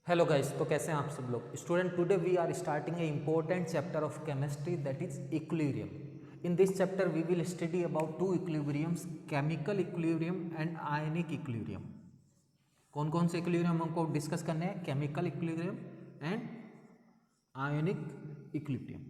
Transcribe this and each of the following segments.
Hello guys, तो कैसे हैं आप सब लोग student. Today we are starting a important chapter of chemistry that is equilibrium. In this chapter we will study about two equilibriums, chemical equilibrium and ionic equilibrium. कौन कौन से equilibrium हमको डिस्कस करने हैं? Chemical equilibrium and ionic equilibrium.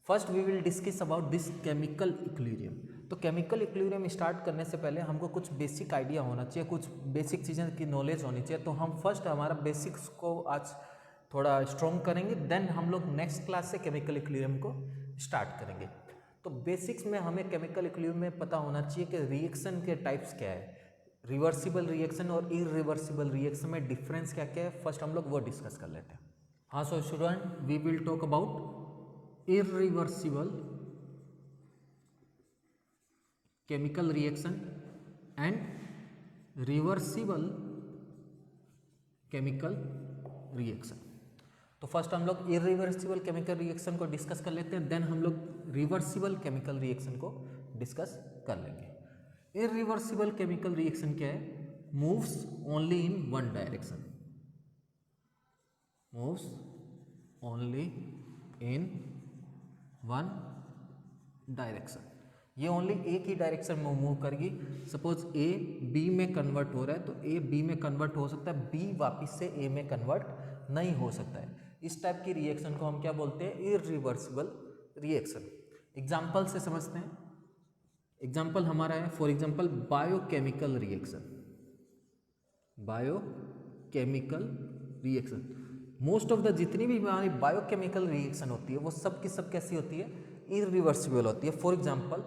First we will discuss about this chemical equilibrium. तो chemical equilibrium start करने से पहले हमको कुछ बेसिक आइडिया होना चाहिए, कुछ बेसिक चीज़ें की नॉलेज होनी चाहिए। तो हम फर्स्ट हमारा बेसिक्स को आज थोड़ा स्ट्रॉन्ग करेंगे, देन हम लोग नेक्स्ट क्लास से केमिकल इक्विलिब्रियम को स्टार्ट करेंगे। तो बेसिक्स में हमें केमिकल इक्विलिब्रियम में पता होना चाहिए कि रिएक्शन के टाइप्स क्या है, रिवर्सिबल रिएक्शन और इरिवर्सिबल रिएक्शन में डिफरेंस क्या क्या है। फर्स्ट हम लोग वो डिस्कस कर लेते हैं। हाँ, so student we will talk about irreversible chemical reaction and reversible chemical reaction. तो फर्स्ट हम लोग इरिवर्सिबल केमिकल रिएक्शन को डिस्कस कर लेते हैं, देन हम लोग रिवर्सिबल केमिकल रिएक्शन को डिस्कस कर लेंगे। इरिवर्सिबल केमिकल रिएक्शन क्या है? Moves only in one direction, moves only in one direction. ये ओनली एक ही डायरेक्शन में मूव करेगी। सपोज ए बी में कन्वर्ट हो रहा है तो ए बी में कन्वर्ट हो सकता है, बी वापस से ए में कन्वर्ट नहीं हो सकता है। इस टाइप की रिएक्शन को हम क्या बोलते हैं? Irreversible reaction. एग्जाम्पल से समझते हैं। एग्जाम्पल हमारा है for example biochemical reaction. Biochemical reaction, most of the जितनी भी हमारी बायोकेमिकल रिएक्शन होती है वो सब की सब कैसी होती है? इरिवर्सिबल होती है। फॉर एग्जांपल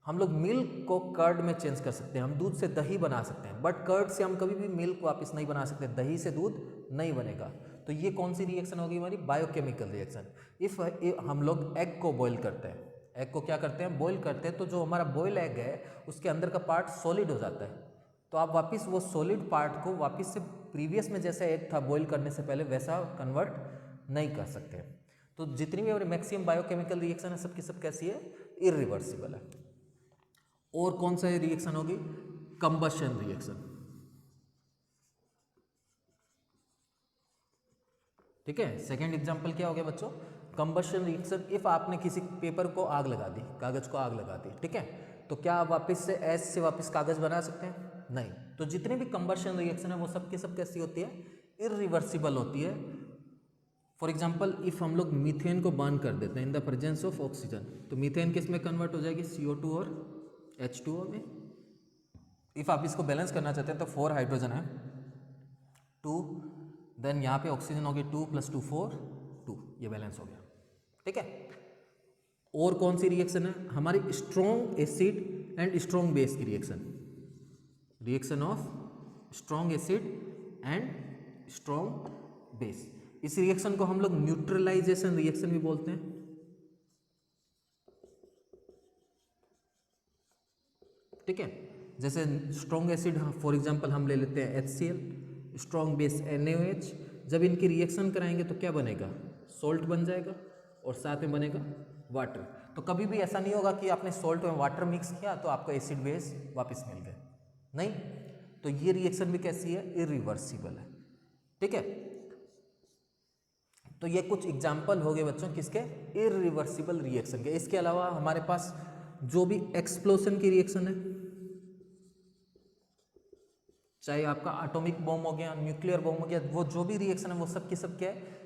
हम लोग मिल्क को कर्ड में चेंज कर सकते हैं, हम दूध से दही बना सकते हैं, बट कर्ड से हम कभी भी मिल्क वापस नहीं बना सकते, दही से दूध नहीं बनेगा। तो ये कौन सी रिएक्शन होगी? हमारी बायोकेमिकल रिएक्शन। इफ हम लोग एग को बॉईल करते हैं, एग को क्या करते हैं? बॉईल करते हैं, तो जो हमारा बॉयल एग है उसके अंदर का पार्ट सॉलिड हो जाता है। तो आप वापस वो सॉलिड पार्ट को वापस से प्रीवियस में जैसा एग था बॉईल करने से पहले वैसा कन्वर्ट नहीं कर सकते। तो जितनी भी मैक्सिमम बायोकेमिकल रिएक्शन है सब की सब कैसी है? इरिवर्सिबल है। और कौन सा रिएक्शन होगी? Combustion reaction. ठीक है, सेकेंड एग्जांपल क्या हो गया बच्चों? Combustion reaction. इफ आपने किसी पेपर को आग लगा दी, कागज को आग लगा दी, ठीक है, तो क्या आप वापस से एस से वापस कागज बना सकते हैं? नहीं। तो जितने भी कंबशन रिएक्शन है वो सब की सब कैसी होती है? इरिवर्सिबल होती है। फॉर एग्जाम्पल इफ हम लोग मीथेन को बर्न कर देते हैं in the presence of oxygen, तो मीथेन किस में कन्वर्ट हो जाएगी? CO2 और H2O में। इफ आप इसको बैलेंस करना चाहते हैं तो 4 हाइड्रोजन है, 2, देन यहाँ पे ऑक्सीजन हो गई 2 + 2 4, 2, ये बैलेंस हो गया। ठीक है। और कौन सी रिएक्शन है? हमारी strong acid and strong base की reaction, reaction of strong acid and strong base. इस रिएक्शन को हम लोग न्यूट्रलाइजेशन रिएक्शन भी बोलते हैं। ठीक है, जैसे स्ट्रॉन्ग एसिड फॉर एग्जांपल हम ले लेते हैं HCl, स्ट्रॉन्ग बेस NaOH। जब इनकी रिएक्शन कराएंगे तो क्या बनेगा? सॉल्ट बन जाएगा और साथ में बनेगा वाटर। तो कभी भी ऐसा नहीं होगा कि आपने सॉल्ट में वाटर मिक्स किया तो आपका एसिड बेस वापस मिल गए, नहीं। तो ये रिएक्शन भी कैसी है? इरिवर्सिबल है। ठीक है, तो ये कुछ एग्जाम्पल हो गए बच्चों किसके? इरिवर्सिबल रिएक्शन के। इसके अलावा हमारे पास जो भी एक्सप्लोजन की रिएक्शन है, चाहे आपका एटॉमिक बॉम्ब हो गया, न्यूक्लियर बॉम्ब हो गया, वो जो भी रिएक्शन है वो सब की सब क्या है?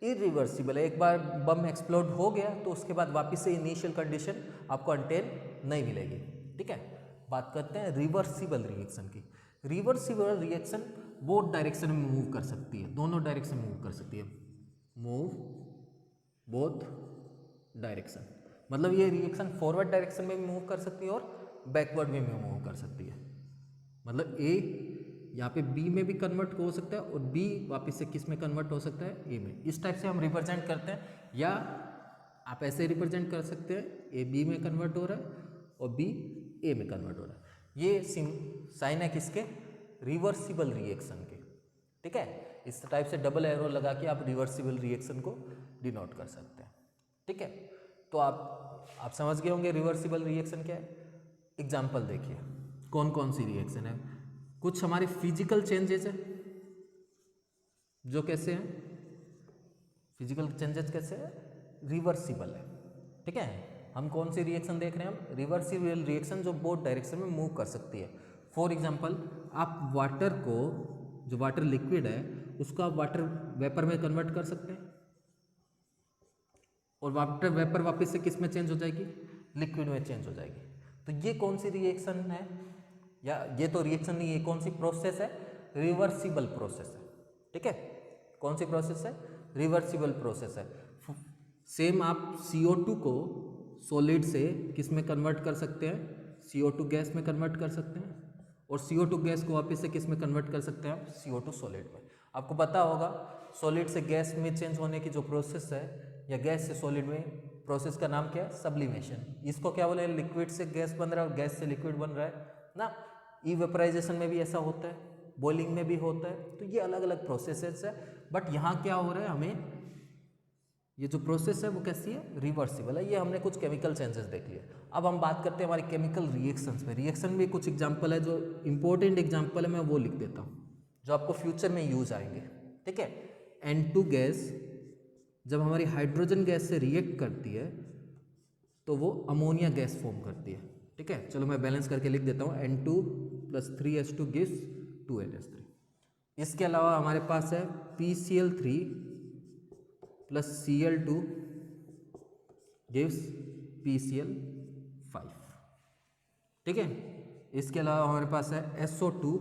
इरिवर्सिबल है। एक बार बम एक्सप्लोड हो गया तो उसके बाद वापस से इनिशियल कंडीशन आपको अनटेन नहीं मिलेगी। ठीक है, बात करते हैं रिवर्सिबल रिएक्शन की। रिवर्सिबल रिएक्शन बोथ डायरेक्शन में मूव कर सकती है, दोनों डायरेक्शन में मूव कर सकती है। मूव बोथ डायरेक्शन, मतलब ये रिएक्शन फॉरवर्ड डायरेक्शन में भी मूव कर सकती है और बैकवर्ड में भी मूव कर सकती है। मतलब ए यहाँ पे बी में भी कन्वर्ट हो सकता है और बी वापस से किस में कन्वर्ट हो सकता है? ए में। इस टाइप से हम रिप्रेजेंट करते हैं, या आप ऐसे रिप्रेजेंट कर सकते हैं ए बी में कन्वर्ट हो रहा है और बी ए में कन्वर्ट हो रहा है। ये साइन है किसके? रिवर्सिबल रिएक्शन के। ठीक है, इस टाइप से डबल एरो लगा के आप रिवर्सिबल रिएक्शन को डिनोट कर सकते हैं। ठीक है, तो आप समझ गए होंगे रिवर्सिबल रिएक्शन क्या है। एग्जाम्पल देखिए कौन कौन सी रिएक्शन है। कुछ हमारे फिजिकल चेंजेस है, जो कैसे हैं, फिजिकल चेंजेस कैसे है, रिवर्सिबल है। ठीक है, हम कौन सी रिएक्शन देख रहे हैं, हम रिवर्सिबल रिएक्शन जो बोथ डायरेक्शन में मूव कर सकती है। फॉर एग्जांपल, आप वाटर को, जो वाटर लिक्विड है उसको आप वाटर वेपर में कन्वर्ट कर सकते हैं, और वाटर वेपर वापस से किस में चेंज हो जाएगी, लिक्विड में चेंज हो जाएगी। तो ये कौन सी रिएक्शन है, या ये तो रिएक्शन नहीं, ये कौन सी प्रोसेस है, रिवर्सिबल प्रोसेस है। ठीक है, कौन सी प्रोसेस है, रिवर्सिबल प्रोसेस है। सेम आप CO2 को सॉलिड से किस में कन्वर्ट कर सकते हैं, CO2 गैस में कन्वर्ट कर सकते हैं, और CO2 गैस को वापस से किस में कन्वर्ट कर सकते हैं आप, CO2 सॉलिड में। आपको पता होगा सॉलिड से गैस में चेंज होने की जो प्रोसेस है, या गैस से सॉलिड में, प्रोसेस का नाम क्या है, सब्लिमेशन। इसको क्या बोले, लिक्विड से गैस बन रहा है और गैस से लिक्विड बन रहा है ना। इवेपराइजेशन में भी ऐसा होता है, बॉइलिंग में भी होता है। तो ये अलग अलग प्रोसेसेस है, बट यहाँ क्या हो रहा है, हमें ये जो प्रोसेस है वो कैसी है, रिवर्सिबल है। ये हमने कुछ केमिकल चेंजेस देख लिए। अब हम बात करते हैं हमारी केमिकल रिएक्शंस में। रिएक्शन में कुछ एग्जांपल है, जो इंपॉर्टेंट एग्जांपल है मैं वो लिख देता हूँ, जो आपको फ्यूचर में यूज आएंगे। ठीक है, N2 गैस जब हमारी हाइड्रोजन गैस से रिएक्ट करती है तो वो अमोनिया गैस फॉर्म करती है। ठीक है, चलो मैं बैलेंस करके लिख देता हूँ, N2 + 3H2 गिव्स 2NH3। इसके अलावा हमारे पास है PCl3 + Cl2 गिव्स PCl5। ठीक है, इसके अलावा हमारे पास है SO2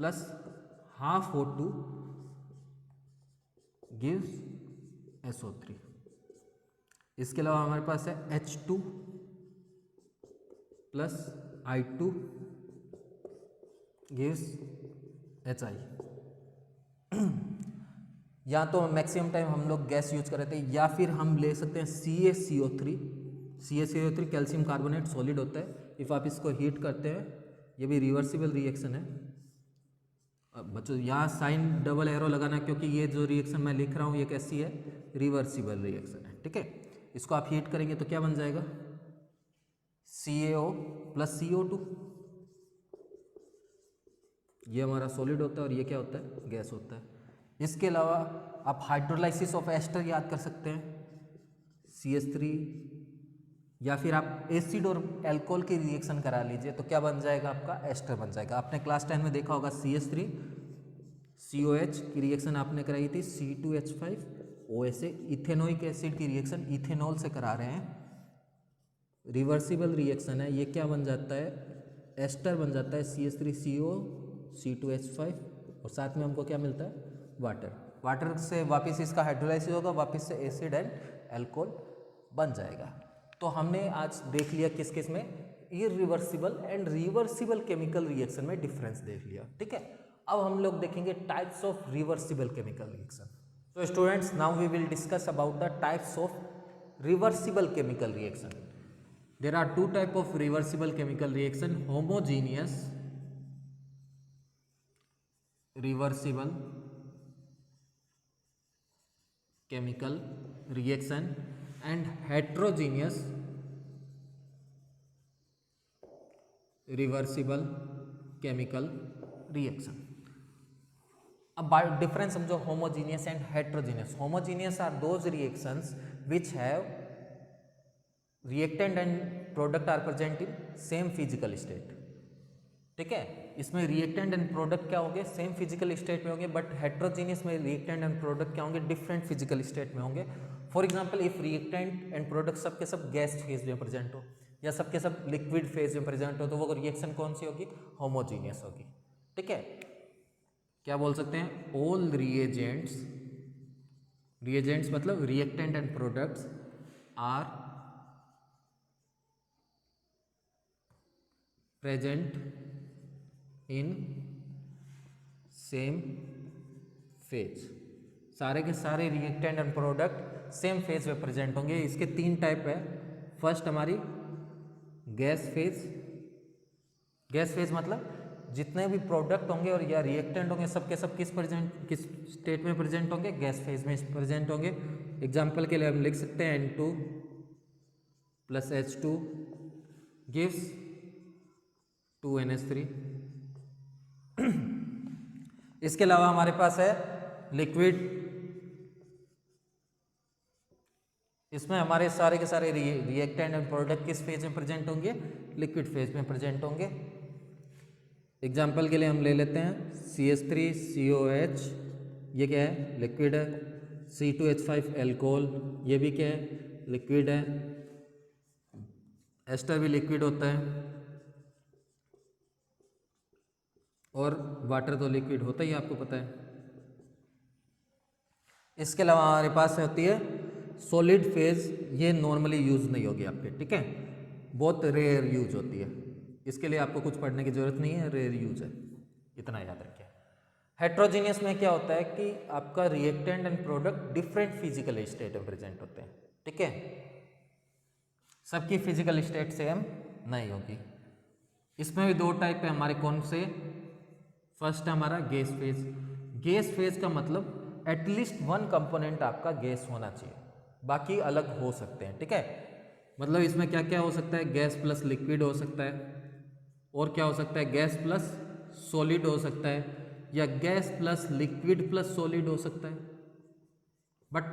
+ ½ O2 गिव्स SO3। इसके अलावा हमारे पास है H2 + I2 गिव्स HI। या तो मैक्सिमम टाइम हम लोग गैस यूज कर रहे थे, या फिर हम ले सकते हैं CaCO3। CaCO3 calcium carbonate solid होता है। इफ़ आप इसको हीट करते हैं, ये भी रिवर्सिबल रिएक्शन है। बच्चों यहाँ साइन डबल एरो लगाना, क्योंकि ये जो रिएक्शन मैं लिख रहा हूँ ये कैसी है, रिवर्सिबल रिएक्शन है। ठीक है, इसको आप हीट करेंगे तो क्या बन जाएगा, CaO + CO2। ये हमारा सॉलिड होता है और ये क्या होता है, गैस होता है। इसके अलावा आप हाइड्रोलाइसिस ऑफ एस्टर याद कर सकते हैं, CH3, या फिर आप एसिड और एल्कोहल की रिएक्शन करा लीजिए तो क्या बन जाएगा, आपका एस्टर बन जाएगा। आपने क्लास 10 में देखा होगा, CH3 COH की रिएक्शन आपने कराई थी, C2H5 OH से इथेनोइक एसिड की रिएक्शन इथेनॉल से करा रहे हैं, रिवर्सिबल रिएक्शन है। ये क्या बन जाता है, एस्टर बन जाता है, CH3CO C2H5, और साथ में हमको क्या मिलता है, वाटर। वाटर से वापस इसका हाइड्रोलाइसिस होगा, वापस से एसिड एंड एल्कोहल बन जाएगा। तो हमने आज देख लिया किस किस में, irreversible and reversible chemical reaction में डिफरेंस देख लिया। ठीक है, अब हम लोग देखेंगे types of reversible chemical reaction. तो students, now we will discuss about the types of reversible chemical reaction. There are two type of reversible chemical reaction, homogeneous reversible chemical reaction and heterogeneous reversible chemical reaction। अब difference समझो, homogeneous and heterogeneous. Homogeneous are those reactions which have reactant and product are present in same physical state. ठीक है, इसमें reactant and product क्या होंगे, same physical state में होंगे, but heterogeneous में रिएक्टेंट एंड प्रोडक्ट क्या होंगे, डिफरेंट फिजिकल स्टेट में होंगे। For example, if reactant and product सब के सब गैस फेज में प्रेजेंट हो, या सब के सब लिक्विड फेज में प्रेजेंट हो, तो वो रिएक्शन कौन सी होगी, होमोजीनियस होगी। ठीक है, क्या बोल सकते हैं, ऑल रिएजेंट्स, रिएजेंट्स मतलब reactant and products are present in same phase. सारे के सारे reactant and product same phase में प्रेजेंट होंगे। इसके 3 टाइप है। फर्स्ट हमारी गैस फेज। गैस फेज मतलब जितने भी प्रोडक्ट होंगे और या रिएक्टेंट होंगे सब के सब किस स्टेट में प्रेजेंट होंगे, गैस फेज में प्रेजेंट होंगे। एग्जाम्पल के लिए हम लिख सकते हैं N2 + H2 गिव्स 2NH3। इसके अलावा हमारे पास है लिक्विड। इसमें हमारे सारे के सारे रिएक्टेंट एंड प्रोडक्ट किस फेज में प्रेजेंट होंगे? लिक्विड फेज में प्रेजेंट होंगे। एग्जाम्पल के लिए हम ले लेते हैं CH3COH, ये क्या है? लिक्विड है। C2H5 एल्कोहल, ये भी क्या है? लिक्विड है। एस्टर भी लिक्विड होता है, और वाटर तो लिक्विड होता ही आपको पता है। इसके अलावा हमारे पास होती है सॉलिड फेज, ये नॉर्मली यूज नहीं होगी आपके, ठीक है, बहुत रेयर यूज होती है। इसके लिए आपको कुछ पढ़ने की जरूरत नहीं है, रेयर यूज है, इतना याद रखिए। हेट्रोजीनियस में क्या होता है कि आपका reactant and product different physical state में प्रेजेंट होते हैं, ठीक है, सबकी फिजिकल स्टेट सेम नहीं होगी। इसमें भी दो टाइप है हमारे, कौन से? फर्स्ट है हमारा गैस फेज। गैस फेज का मतलब एटलीस्ट वन कंपोनेंट आपका गैस होना चाहिए, बाकी अलग हो सकते हैं, ठीक है। मतलब इसमें क्या क्या हो सकता है? गैस प्लस लिक्विड हो सकता है, और क्या हो सकता है? गैस प्लस सॉलिड हो सकता है, या gas plus liquid plus solid हो सकता है, बट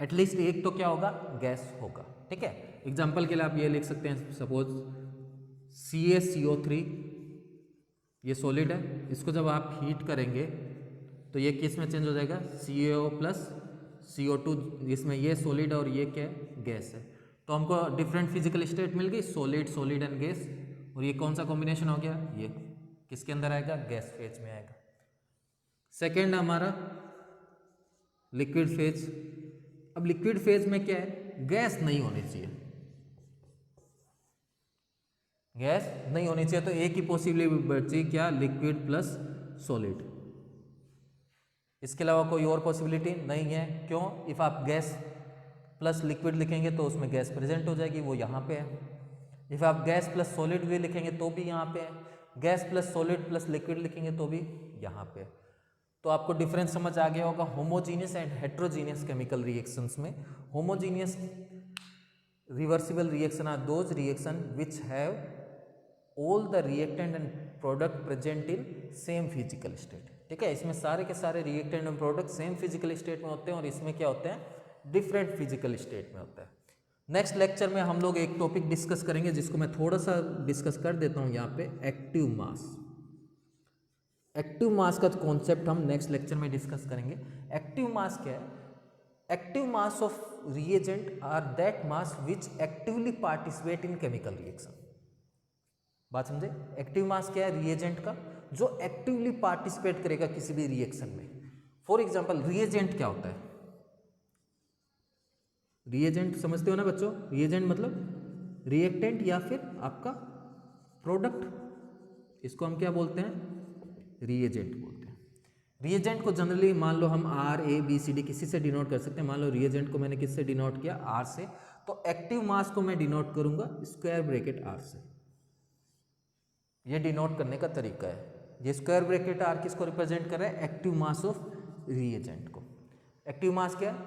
एटलीस्ट एक तो क्या होगा? गैस होगा, ठीक है। एग्जाम्पल के लिए आप ये लिख सकते हैं, सपोज CaCO3, ये सॉलिड है, इसको जब आप हीट करेंगे तो ये किस में चेंज हो जाएगा? CaO प्लस CO2, जिसमें ये सॉलिड और ये क्या है? गैस है। तो हमको डिफरेंट फिजिकल स्टेट मिल गई, सॉलिड, सॉलिड एंड गैस, और ये कौन सा कॉम्बिनेशन हो गया? ये किसके अंदर आएगा? गैस फेज में आएगा। सेकेंड हमारा लिक्विड फेज। अब लिक्विड फेज में क्या है? गैस नहीं होनी चाहिए, गैस नहीं होनी चाहिए, तो एक ही पॉसिबिलिटी बची, क्या? Liquid plus solid. इसके अलावा कोई और पॉसिबिलिटी नहीं है। क्यों? इफ आप गैस प्लस लिक्विड लिखेंगे तो उसमें गैस प्रेजेंट हो जाएगी, वो यहाँ पे है। इफ आप गैस प्लस सॉलिड भी लिखेंगे तो भी यहाँ पे है, gas plus solid plus liquid लिखेंगे तो भी यहाँ पे है। तो आपको डिफरेंस समझ आ गया होगा homogeneous and heterogeneous chemical reactions में। Homogeneous reversible reaction are those reaction which have all the reactant and product present in same physical state, ठीक है। इसमें सारे के सारे reactant and product same physical state में होते हैं, और इसमें क्या होते हैं? डिफरेंट फिजिकल स्टेट में होता है। नेक्स्ट लेक्चर में हम लोग एक टॉपिक डिस्कस करेंगे, जिसको मैं थोड़ा सा डिस्कस कर देता हूं यहाँ पे, एक्टिव मास। एक्टिव मास का कॉन्सेप्ट हम नेक्स्ट लेक्चर में डिस्कस करेंगे। एक्टिव मास क्या है? Active mass of reagent are that mass which actively participate in chemical reaction. बात समझे? एक्टिव मास क्या है? रिएजेंट का जो एक्टिवली पार्टिसिपेट करेगा किसी भी रिएक्शन में। फॉर एग्जांपल रिएजेंट क्या होता है? रिएजेंट समझते हो ना बच्चों? रिएजेंट मतलब रिएक्टेंट या फिर आपका प्रोडक्ट, इसको हम क्या बोलते हैं? रिएजेंट बोलते हैं। रिएजेंट को जनरली मान लो हम RABCD किसी से डिनोट कर सकते हैं। मान लो रिएजेंट को मैंने किससे डिनोट किया? R से। तो एक्टिव मास को मैं डिनोट करूंगा स्क्वायर ब्रैकेट R से। ये डिनोट करने का तरीका है। ये स्क्वायर ब्रैकेट R किसको रिप्रेजेंट कर रहा है? एक्टिव मास ऑफ रिएजेंट को। एक्टिव मास क्या?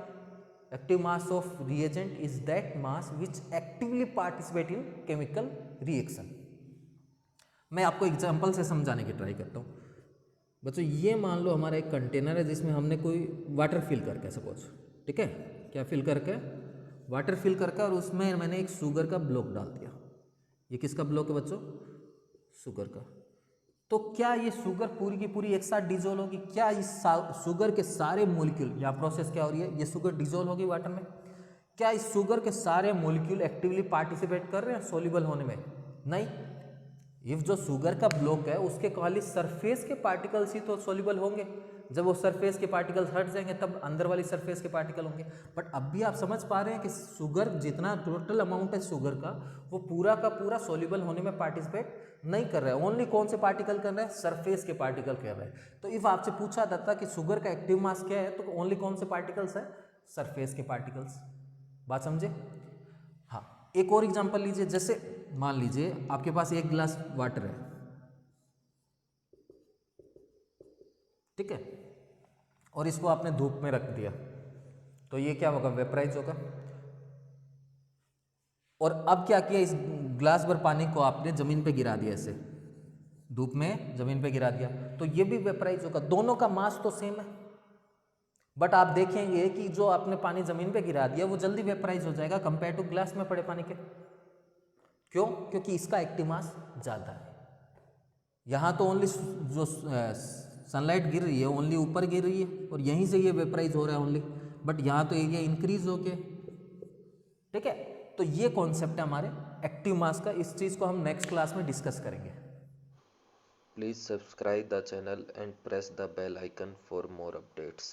Active mass of reagent is that mass which actively participate in chemical reaction. मैं आपको एग्जांपल से समझाने की ट्राई करता हूँ बच्चों। ये मान लो हमारा एक कंटेनर है जिसमें हमने कोई वाटर फिल करके, सपोज, ठीक है, क्या फिल करके? वाटर फिल करके, और उसमें मैंने एक शुगर का ब्लॉक डाल दिया। ये किसका ब्लॉक है बच्चों? शुगर का। तो क्या ये शुगर पूरी की पूरी एक साथ डिजोल्व होगी? क्या इस शुगर के सारे मॉलिक्यूल, यहाँ प्रोसेस क्या हो रही है? ये शुगर डिजोल्व होगी वाटर में। क्या इस शुगर के सारे मॉलिक्यूल एक्टिवली पार्टिसिपेट कर रहे हैं सोल्यूबल होने में? नहीं। इफ जो शुगर का ब्लॉक है उसके खाली सरफेस के पार्टिकल्स ही तो सोल्यूबल होंगे। जब वो सरफेस के पार्टिकल्स हट जाएंगे तब अंदर वाली सरफेस के पार्टिकल होंगे। बट अब भी आप समझ पा रहे हैं कि शुगर, जितना टोटल अमाउंट है शुगर का, वो पूरा का पूरा सोल्यूबल होने में पार्टिसिपेट नहीं कर रहा है। ओनली कौन से पार्टिकल कर रहे हैं? सरफेस के पार्टिकल कर रहे हैं। तो इफ आपसे पूछा जाता कि शुगर का एक्टिव मास क्या है, तो ओनली कौन से पार्टिकल्स है? सरफेस के पार्टिकल्स। बात समझे? हाँ, एक और एग्जांपल लीजिए। जैसे मान लीजिए आपके पास एक गिलास वाटर है, ठीक है, और इसको आपने धूप में रख दिया, तो ये क्या होगा? वेपराइज होगा। और अब क्या किया? इस ग्लास भर पानी को आपने जमीन पे गिरा दिया ऐसे, धूप में ज़मीन पे गिरा दिया तो ये भी वेपराइज होगा। दोनों का मास तो सेम है, बट आप देखेंगे कि जो आपने पानी ज़मीन पे गिरा दिया वो जल्दी वेपराइज हो जाएगा कंपेयर टू ग्लास में पड़े पानी के। क्यों? क्योंकि इसका एक्टिव मास ज़्यादा है। यहाँ तो ओनली जो सनलाइट गिर रही है ओनली ऊपर गिर रही है और यहीं से ये वेपराइज हो रहा है ओनली, बट यहाँ तो एरिया इंक्रीज हो गया। ठीक है, तो ये कॉन्सेप्ट है हमारे एक्टिव मास का। इस चीज़ को हम नेक्स्ट क्लास में डिस्कस करेंगे। Please subscribe the channel and press the bell icon for more updates.